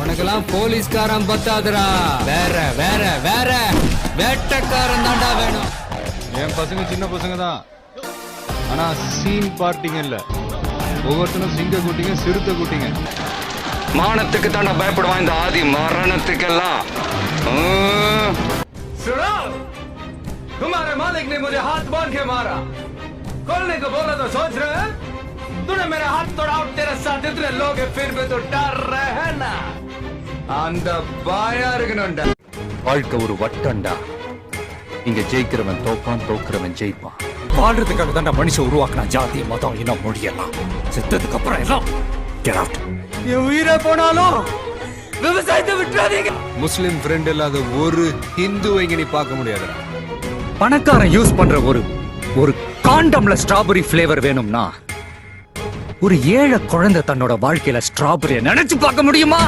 உனக்கெல்லாம் போலீஸ்காரன் பத்தாதுடா. வேற வேற வேற வேட்டக்காரன் தாண்டா வேணும். என் பசங்க சின்ன பசங்க தான், ஆனா சீன் பார்ட்டிங்க இல்ல. ஒவ்வொருத்தனும் சிங்க கூட்டிங்க, சிறுத்தை கூட்டிங்க. மானத்துக்கு தாண்டா பயப்படுவான் இந்த ஆதி மரணத்துக்கெல்லாம். तुम्हारे मालिक ने मुझे हाथ बांध के मारा, खोलने को बोला तो सोच रहे हैं? तूने मेरा हाथ तोड़ा और तेरे साथ इतने लोग हैं, फिर भी तो डर रहे हैं ना? அந்த பாயா இருக்கணும்டா. வாழ்க்கை ஒரு வட்டம்டா. இங்க ஜெயிக்கிறவன் தோப்பான், தோக்குறவன் ஜெயிப்பான். வாழ்றதுக்காக தாண்டா மனுஷன் உருவாக்குனா ஜாதி மதம் இனம் மொழியெல்லாம். செத்ததுக்கு அப்புறம் எல்லாம் get out. என் உயிரை போனாலும் விவசாயத்தை விட்டுறாதீங்க. முஸ்லிம் ஃப்ரெண்ட் இல்லாத ஒரு ஹிந்துவை இங்க நீ பார்க்க முடியாதுடா. பணக்காரன் யூஸ் பண்ற ஒரு காண்டம்ல ஸ்ட்ராபெரி ஃபிளேவர் வேணும்னா ஒரு ஏழை குழந்தை தன்னோட வாழ்க்கையில ஸ்ட்ராபெரியை நினைச்சு பார்க்க முடியுமா?